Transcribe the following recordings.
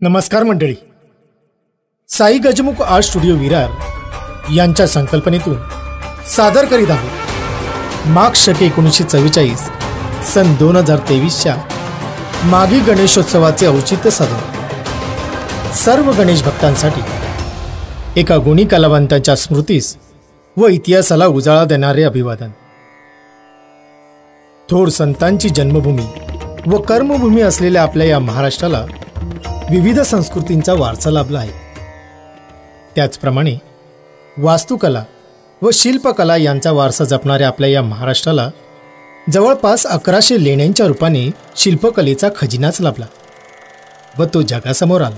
नमस्कार मंडळी. Sai गजमुख art studio Virar यांच्या संकल्पनेतून सादर करीत आहोत माघ शके 1944 सन 2023च्या माघी गणेशोत्सवाचे औचित्य साधून सर्व गणेश भक्तांसाठी एका गुणी कलावंतांच्या स्मृतीस व इतिहासाला उजाळा देणारे अभिवादन. थोर संतांची जन्मभूमी व कर्मभूमी असलेल्या आपल्या या महाराष्ट्राला विविध संस्कृतींचा वारसा लाभला आहे. त्याचप्रमाणे वास्तुकला व शिल्पकला यांचा वारसा जपणाऱ्या आपल्या या महाराष्ट्राला जवळपास 1100 लेण्यांच्या रूपाने शिल्पकलेचा खजिनाच लाभला व तो जगासमोर आला.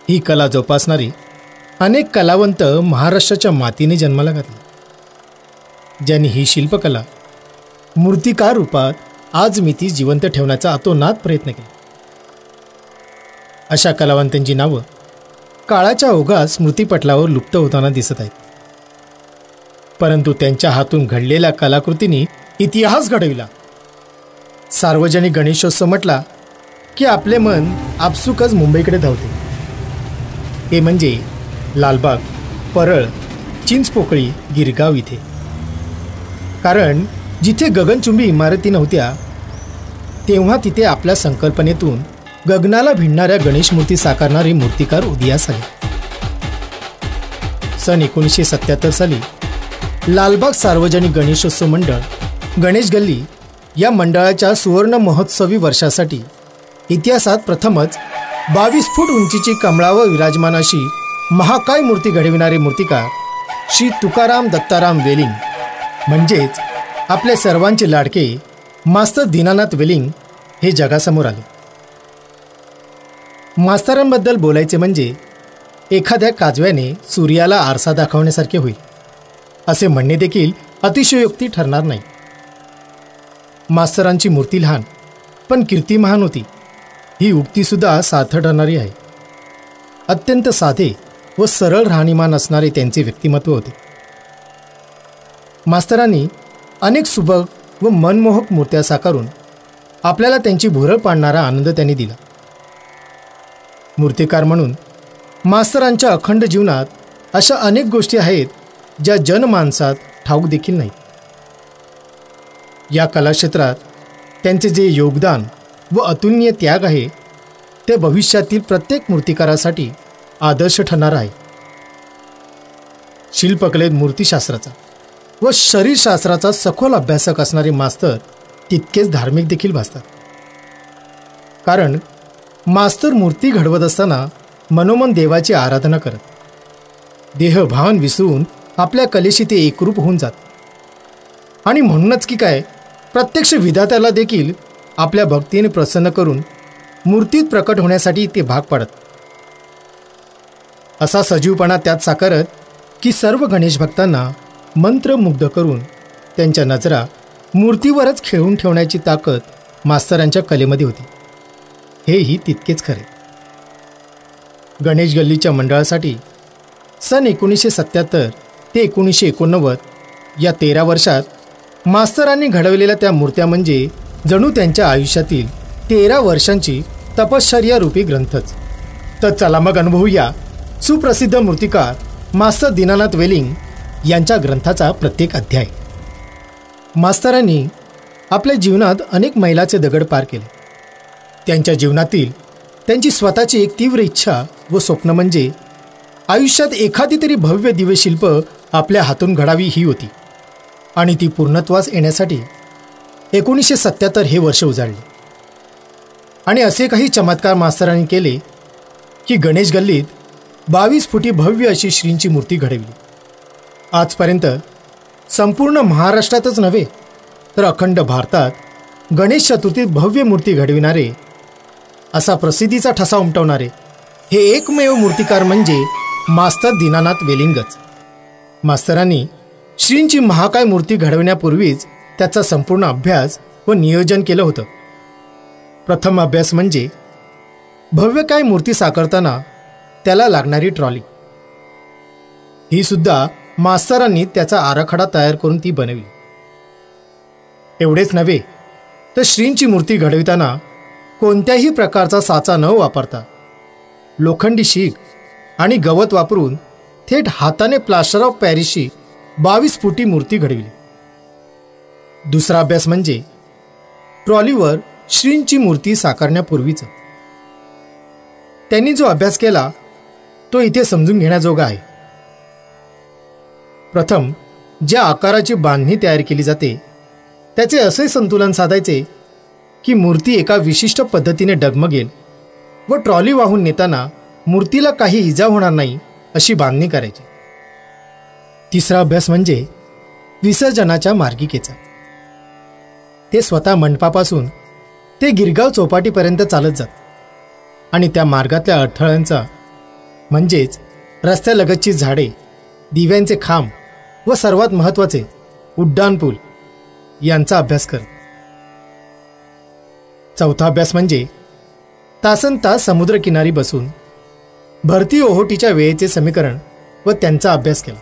ही कला जोपासणारी अनेक कलावंत महाराष्ट्राच्या मातीने जन्माला घातले, ज्यांनी ही शिल्पकला मूर्तिकार रूपात आज मी ती जिवंत ठेवण्याचा अतोनात प्रयत्न केला. अशा कलावंतांची नावं काळाच्या ओघात स्मृतिपटलावर लुप्त होताना दिसत आहेत, परंतु त्यांच्या हातून घडलेल्या कलाकृतींनी इतिहास घडविला. सार्वजनिक गणेशोत्सव म्हटला की आपले मन आपसुकच मुंबईकडे धावते. ते म्हणजे लालबाग, परळ, चिंचपोकळी, गिरगाव इथे. कारण जिथे गगनचुंबी इमारती नव्हत्या तेव्हा तिथे आपल्या संकल्पनेतून गगनाला भिडणाऱ्या गणेश मूर्ती साकारणारे मूर्तिकार उदयास आले. सन 1977 साली लालबाग सार्वजनिक गणेशोत्सव मंडळ गणेश गल्ली या मंडळाच्या सुवर्ण महोत्सवी वर्षासाठी इतिहासात प्रथमच 22 फूट उंचीची कमळावर विराजमान अशी महाकाय मूर्ती घडविणारे मूर्तिकार श्री तुकाराम दत्ताराम वेलिंग म्हणजेच आपल्या सर्वांचे लाडके मास्तर दीनानाथ वेलिंग हे जगासमोर आले. मास्तरांबद्दल बोलायचे म्हणजे एखाद्या काजव्याने सूर्याला आरसा दाखवण्यासारखे होईल असे म्हणणे देखील अतिशयोक्ती ठरणार नाही. मास्तरांची मूर्ती लहान पण कीर्ती महान होती, ही उक्तीसुद्धा सार्थ ठरणारी आहे. अत्यंत साधे व सरळ राहणीमान असणारे त्यांचे व्यक्तिमत्व होते. मास्तरांनी अनेक सुबक व मनमोहक मूर्त्या साकारून आपल्याला त्यांची भुरळ पाडणारा आनंद त्यांनी दिला. मूर्तिकार म्हणून मास्तरांच्या अखंड जीवनात अशा अनेक गोष्टी आहेत ज्या जनमानसात ठाऊक देखील नाहीत. या कलाक्षेत्रात त्यांचे जे योगदान व अतुलनीय त्याग आहे ते भविष्यातील प्रत्येक मूर्तिकारासाठी आदर्श ठरणार आहे. शिल्पकलेत मूर्तिशास्त्राचा व शरीरशास्त्राचा सखोल अभ्यासक असणारे मास्तर तितकेच धार्मिक देखील भासतात. कारण मास्तर मूर्ती घडवत असताना मनोमन देवाची आराधना करत, देहभान विसरून आपल्या कलेशी ते एकरूप होऊन जात. आणि म्हणूनच की काय, प्रत्यक्ष विधात्याला देखील आपल्या भक्तीने प्रसन्न करून मूर्तीत प्रकट होण्यासाठी ते भाग पाडत. असा सजीवपणा त्यात साकारत की सर्व गणेश भक्तांना मंत्रमुग्ध करून त्यांच्या नजरा मूर्तीवरच खेळून ठेवण्याची ताकद मास्तरांच्या कलेमध्ये होती. हेही तितकेच खरे. गणेश गल्लीच्या मंडळासाठी सन 1977 ते 1989 या 13 वर्षात मास्तरांनी घडवलेल्या त्या मूर्त्या म्हणजे जणू त्यांच्या आयुष्यातील 13 वर्षांची तपश्चर्या रूपी ग्रंथच. तर चला मग अनुभवूया सुप्रसिद्ध मूर्तिकार मास्तर दीनानाथ वेलिंग यांच्या ग्रंथाचा प्रत्येक अध्याय. मास्तरांनी आपल्या जीवनात अनेक मैलाचे दगड पार केले. त्यांच्या जीवनातील त्यांची स्वतःची एक तीव्र इच्छा व स्वप्न म्हणजे आयुष्यात एखादी तरी भव्य दिव्य शिल्प आपल्या हातून घडावी ही होती. आणि ती पूर्णत्वास येण्यासाठी 1977 हे वर्ष उजाडले. आणि असे काही चमत्कार मास्तरांनी केले की गणेश गल्लीत 22 फुटी भव्य अशी श्रींची मूर्ती घडवली. आजपर्यंत संपूर्ण महाराष्ट्रातच नव्हे तर अखंड भारतात गणेश चतुर्थीत भव्य मूर्ती घडविणारे, असा प्रसिद्धीचा ठसा उमटवणारे हे एकमेव मूर्तिकार म्हणजे मास्तर दीनानाथ वेलिंगच. मास्तरांनी श्रींची महाकाय मूर्ती घडविण्यापूर्वीच त्याचा संपूर्ण अभ्यास व नियोजन केलं होतं. प्रथम अभ्यास म्हणजे भव्य काय मूर्ती साकारताना त्याला लागणारी ट्रॉली. ही सुद्धा मास्तरांनी त्याचा आराखडा तयार करून ती बनवली. एवढेच नव्हे तर श्रींची मूर्ती घडविताना कोणत्याही प्रकारचा साचा न वापरता लोखंडी शीख आणि गवत वापरून थेट हाताने प्लास्टर ऑफ पॅरिसची 22 फुटी मूर्ती घडविली. दुसरा अभ्यास म्हणजे ट्रॉलीवर श्रींची मूर्ती साकारण्यापूर्वीचा. त्यांनी जो अभ्यास केला तो इथे समजून घेण्याजोगा आहे. प्रथम ज्या आकाराची बांधणी तयार केली जाते त्याचे असे संतुलन साधायचे की मूर्ती एका विशिष्ट पद्धतीने डगमगेल व ट्रॉली वाहून नेताना मूर्तीला काही इजा होणार नाही अशी बांधणी करायची. तिसरा अभ्यास म्हणजे विसर्जनाच्या मार्गिकेचा. ते स्वतः मंडपापासून ते गिरगाव चौपाटीपर्यंत चालत जात आणि त्या मार्गातल्या अडथळ्यांचा म्हणजेच रस्त्यालगतची झाडे, दिव्यांचे खांब व सर्वात महत्त्वाचे उड्डाणपूल यांचा अभ्यास करत. चौथा अभ्यास म्हणजे तासनतास समुद्रकिनारी बसून भरती ओहोटीच्या वेळेचे समीकरण व त्यांचा अभ्यास केला,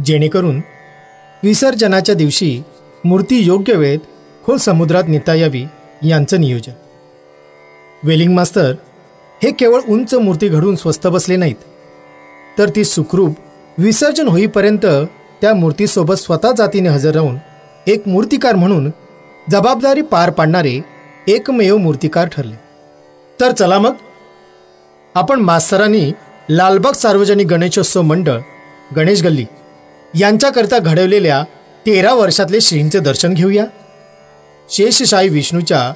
जेणेकरून विसर्जनाच्या दिवशी मूर्ती योग्य वेळेत खोल समुद्रात नेता यावी यांचं नियोजन. वेलिंग मास्तर हे केवळ उंच मूर्ती घडवून स्वस्थ बसले नाहीत, तर ती सुखरूप विसर्जन होईपर्यंत त्या मूर्तीसोबत स्वतः जातीने हजर राहून एक मूर्तिकार म्हणून जबाबदारी पार पाडणारे एकमेव मूर्तिकार ठरले. तर चला मग आपण मास्तरांनी लालबाग सार्वजनिक गणेशोत्सव मंडळ गणेश गल्ली यांच्याकरिता घडवलेल्या 13 वर्षातले श्रींचे दर्शन घेऊया. शेषशाही विष्णूच्या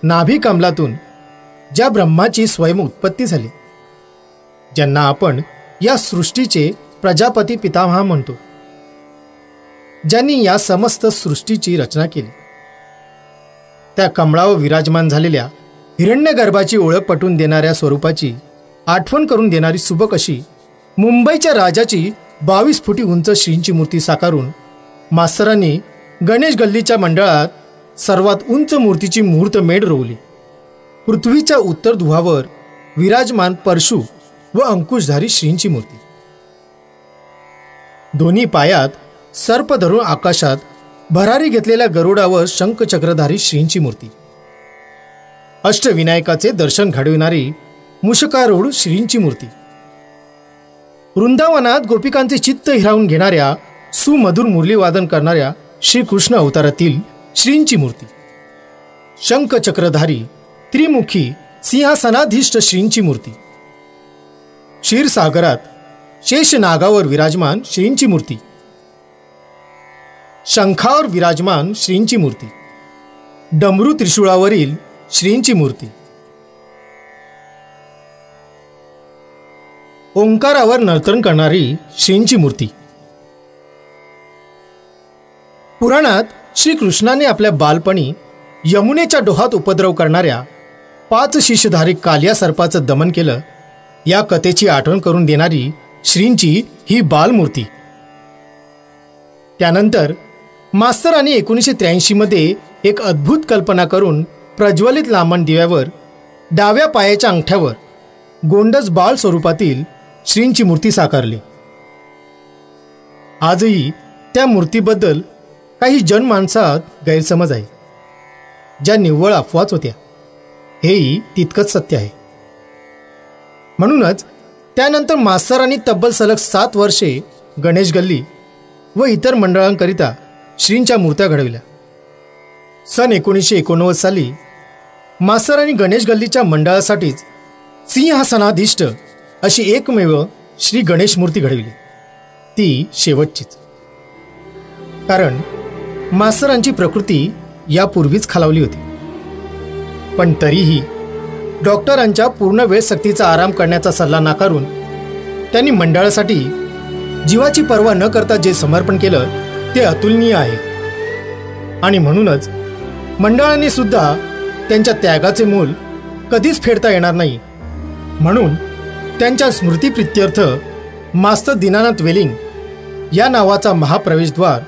नाभी कमलातून ज्या ब्रह्माची स्वयं उत्पत्ती झाली, ज्यांना आपण या सृष्टीचे प्रजापती पितामह म्हणतो, ज्यांनी या समस्त सृष्टीची रचना केली, त्या कमळावर विराजमान झालेल्या हिरण्यगर्भाची ओळख पटवून देणाऱ्या स्वरूपाची आठवण करून देणारी सुबक अशी मुंबईच्या राजाची 22 फुटी उंच श्रींची मूर्ती साकारून मास्तरांनी गणेश गल्लीच्या मंडळात सर्वात उंच मूर्तीची मुहूर्तमेढ रोवली. पृथ्वीच्या उत्तर ध्रुवावर विराजमान परशु व अंकुशधारी श्रींची मूर्ती, दोन्ही पायात सर्प धरून आकाशात भरारी घेतलेल्या गरुडावर शंखचक्रधारी श्रींची मूर्ती, अष्टविनायकाचे दर्शन घडविणारी मुषकारूढ श्रींची मूर्ती, वृंदावनात गोपिकांचे चित्त हिरावून घेणाऱ्या सुमधुर मुरलीवादन करणाऱ्या श्रीकृष्ण अवतारातील श्रींची मूर्ती, शंखचक्रधारी त्रिमुखी सिंहासनाधीष्ट श्रींची मूर्ती, क्षीरसागरात शेष नागावर विराजमान श्रींची मूर्ती, शंखावर विराजमान श्रींची मूर्ती, डमरू त्रिशूळावरील श्रींची मूर्ती, ओंकारावर नर्तन करणारी श्रींची मूर्ती. पुराणात श्रीकृष्णाने आपल्या बालपणी यमुनेच्या डोहात उपद्रव करणाऱ्या 5 शीषधारी कालिया सर्पाचं दमन केलं या कथेची आठवण करून देणारी श्रींची ही बालमूर्ती. त्यानंतर मास्तरांनी 1983 मध्ये एक अद्भुत कल्पना करून प्रज्वलित लांबण दिव्यावर डाव्या पायाच्या अंगठ्यावर गोंडस बाल स्वरूपातील श्रींची मूर्ती साकारली. आजही त्या मूर्तीबद्दल काही जनमानसात गैरसमज आहे, ज्या निव्वळ अफवाच होत्या, हेही तितकंच सत्य आहे. म्हणूनच त्यानंतर मास्तरांनी तब्बल सलग 7 वर्षे गणेश गल्ली व इतर मंडळांकरिता श्रींच्या मूर्त्या घडविल्या. सन 1989 साली मास्तरांनी गणेश गल्लीच्या मंडळासाठीच सिंहासनाधीष्ट अशी एकमेव श्री गणेश मूर्ती घडविली, ती शेवटचीच. कारण मास्तरांची प्रकृती यापूर्वीच खालावली होती. पण तरीही डॉक्टरांच्या पूर्ण वेळ सक्तीचा आराम करण्याचा सल्ला नाकारून त्यांनी मंडळासाठी जीवाची पर्वा न करता जे समर्पण केलं ते अतुलनीय आहे. आणि म्हणूनच मंडळाने सुद्धा त्यांच्या त्यागाचे मूल कधीच फेडता येणार नाही, म्हणून त्यांच्या स्मृतिप्रित्यर्थ मास्तर दीनानाथ वेलिंग या नावाचा महाप्रवेशद्वार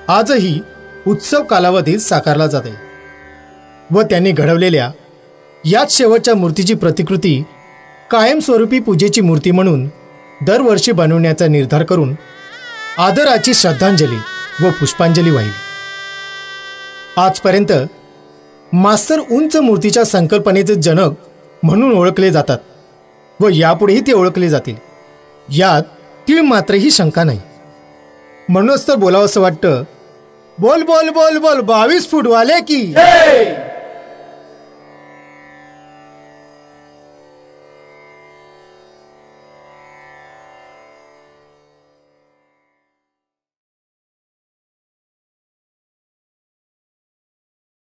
आजही उत्सव कालावधीत साकारला जाते व त्यांनी घडवलेल्या याच शेवटच्या मूर्तीची प्रतिकृती कायमस्वरूपी पूजेची मूर्ती म्हणून दरवर्षी बनवण्याचा निर्धार करून आदराची श्रद्धांजली व पुष्पांजली वाहिली. आजपर्यंत मास्तर उंच मूर्तीच्या संकल्पनेचे जनक म्हणून ओळखले जातात, व यापुढेही ते ओळखले जातील, यात ती मात्रही शंका नाही. म्हणूनच तर बोलावं असं वाटतं, बोल बोल बोल बोल 22 फूटवाले की